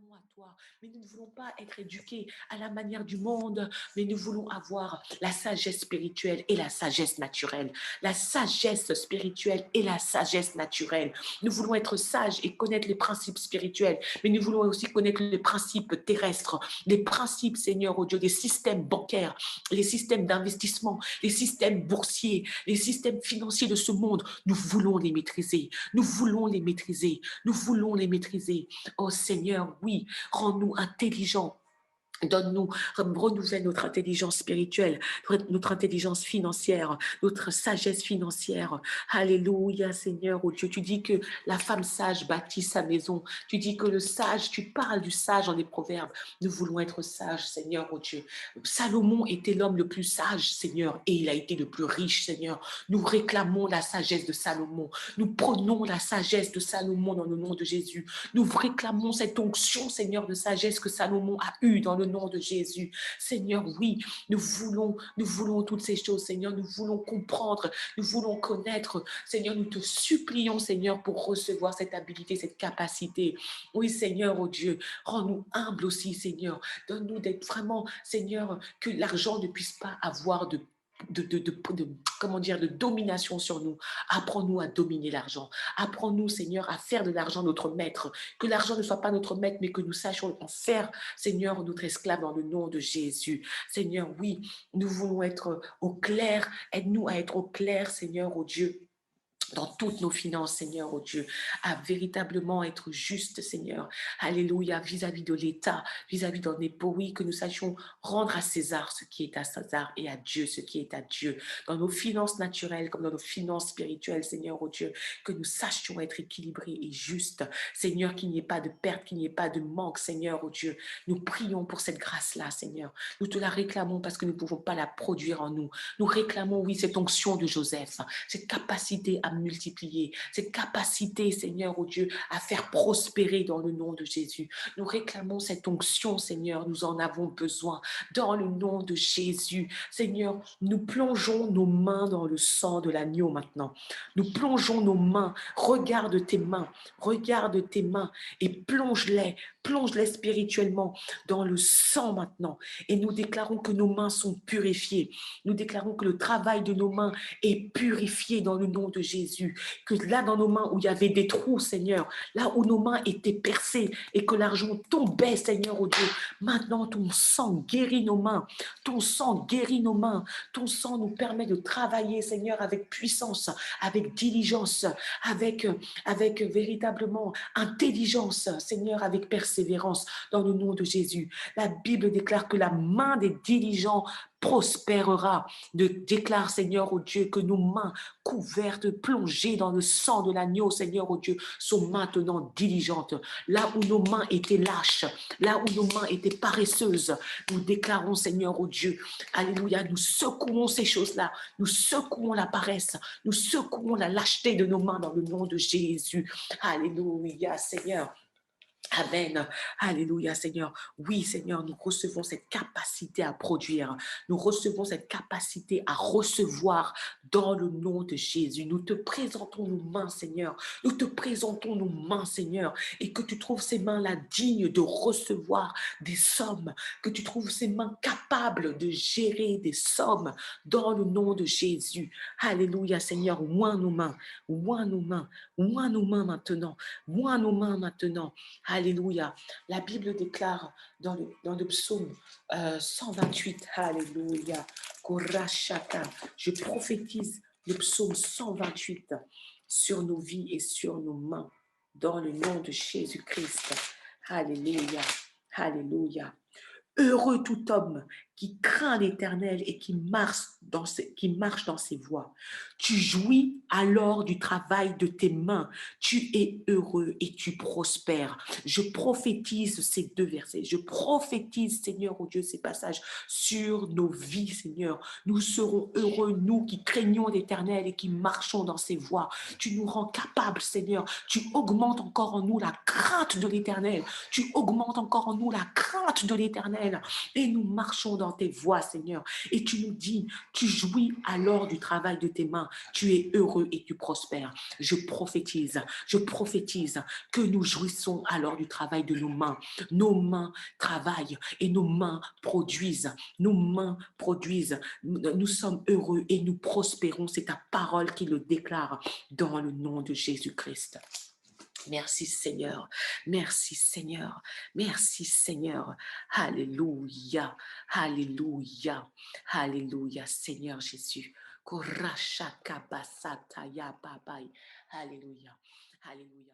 voulons à toi, mais nous ne voulons pas être éduqués à la manière du monde, mais nous voulons avoir la sagesse spirituelle et la sagesse naturelle. La sagesse spirituelle et la sagesse naturelle. Nous voulons être sages et connaître les principes spirituels, mais nous voulons aussi connaître les principes terrestres, les principes, Seigneur, oh Dieu, des systèmes bancaires, les systèmes d'investissement, les systèmes boursiers, les systèmes financiers de ce monde. Nous voulons les maîtriser. Nous voulons les maîtriser. Nous voulons les maîtriser. Oh Seigneur, oui, rends-nous intelligents. Donne-nous, renouvelle notre intelligence spirituelle, notre intelligence financière, notre sagesse financière. Alléluia, Seigneur, oh Dieu. Tu dis que la femme sage bâtit sa maison. Tu dis que le sage, tu parles du sage dans les proverbes. Nous voulons être sages, Seigneur, oh Dieu. Salomon était l'homme le plus sage, Seigneur, et il a été le plus riche, Seigneur. Nous réclamons la sagesse de Salomon. Nous prenons la sagesse de Salomon dans le nom de Jésus. Nous réclamons cette onction, Seigneur, de sagesse que Salomon a eue dans le nom de Jésus. Seigneur, oui, nous voulons toutes ces choses, Seigneur. Nous voulons comprendre, nous voulons connaître. Seigneur, nous te supplions, Seigneur, pour recevoir cette habilité, cette capacité. Oui, Seigneur, oh Dieu, rends-nous humbles aussi, Seigneur. Donne-nous d'être vraiment, Seigneur, que l'argent ne puisse pas avoir comment dire, de domination sur nous. Apprends-nous à dominer l'argent. Apprends-nous, Seigneur, à faire de l'argent notre maître. Que l'argent ne soit pas notre maître, mais que nous sachions en faire, Seigneur, notre esclave dans le nom de Jésus. Seigneur, oui, nous voulons être au clair. Aide-nous à être au clair, Seigneur, oh Dieu, dans toutes nos finances, Seigneur, oh Dieu, à véritablement être juste, Seigneur. Alléluia, vis-à-vis de l'État, vis-à-vis d'un époux, oui, que nous sachions rendre à César ce qui est à César et à Dieu ce qui est à Dieu. Dans nos finances naturelles comme dans nos finances spirituelles, Seigneur, oh Dieu, que nous sachions être équilibrés et justes. Seigneur, qu'il n'y ait pas de perte, qu'il n'y ait pas de manque, Seigneur, oh Dieu. Nous prions pour cette grâce-là, Seigneur. Nous te la réclamons parce que nous ne pouvons pas la produire en nous. Nous réclamons, oui, cette onction de Joseph, cette capacité à multiplier, cette capacité, Seigneur, oh Dieu, à faire prospérer dans le nom de Jésus. Nous réclamons cette onction, Seigneur, nous en avons besoin dans le nom de Jésus. Seigneur, nous plongeons nos mains dans le sang de l'agneau maintenant. Nous plongeons nos mains, regarde tes mains et plonge-les spirituellement dans le sang maintenant. Et nous déclarons que nos mains sont purifiées. Nous déclarons que le travail de nos mains est purifié dans le nom de Jésus. Que là, dans nos mains où il y avait des trous, Seigneur, là où nos mains étaient percées et que l'argent tombait, Seigneur, oh Dieu, maintenant ton sang guérit nos mains. Ton sang guérit nos mains. Ton sang nous permet de travailler, Seigneur, avec puissance, avec diligence, avec véritablement intelligence, Seigneur, avec persévérance, dans le nom de Jésus. La Bible déclare que la main des diligents prospérera. Déclare, Seigneur, oh Dieu, que nos mains couvertes, plongées dans le sang de l'agneau, Seigneur, oh Dieu, sont maintenant diligentes. Là où nos mains étaient lâches, là où nos mains étaient paresseuses, nous déclarons, Seigneur, oh Dieu, alléluia, nous secouons ces choses-là, nous secouons la paresse, nous secouons la lâcheté de nos mains dans le nom de Jésus. Alléluia, Seigneur. Amen. Alléluia, Seigneur. Oui, Seigneur, nous recevons cette capacité à produire. Nous recevons cette capacité à recevoir dans le nom de Jésus. Nous te présentons nos mains, Seigneur. Nous te présentons nos mains, Seigneur. Et que tu trouves ces mains-là dignes de recevoir des sommes. Que tu trouves ces mains capables de gérer des sommes dans le nom de Jésus. Alléluia, Seigneur. Oins nos mains. Oins nos mains. Oins nos mains maintenant. Oins nos mains maintenant. Alléluia. La Bible déclare dans le psaume 128, Alléluia, Korachaka. Je prophétise le psaume 128 sur nos vies et sur nos mains, dans le nom de Jésus-Christ. Alléluia, Alléluia. Heureux tout homme qui craint l'Éternel et qui marche dans ses voies. Tu jouis alors du travail de tes mains. Tu es heureux et tu prospères. Je prophétise ces deux versets. Je prophétise, Seigneur, oh Dieu, ces passages sur nos vies, Seigneur. Nous serons heureux, nous qui craignons l'Éternel et qui marchons dans ses voies. Tu nous rends capables, Seigneur. Tu augmentes encore en nous la crainte de l'Éternel. Tu augmentes encore en nous la crainte de l'Éternel. Et nous marchons dans dans tes voies, Seigneur. Et tu nous dis, tu jouis alors du travail de tes mains. Tu es heureux et tu prospères. Je prophétise que nous jouissons alors du travail de nos mains. Nos mains travaillent et nos mains produisent. Nos mains produisent. Nous sommes heureux et nous prospérons. C'est ta parole qui le déclare dans le nom de Jésus-Christ. Merci Seigneur, merci Seigneur, merci Seigneur. Alléluia, alléluia, alléluia Seigneur Jésus. Korashakabasataya babai. Alléluia, alléluia.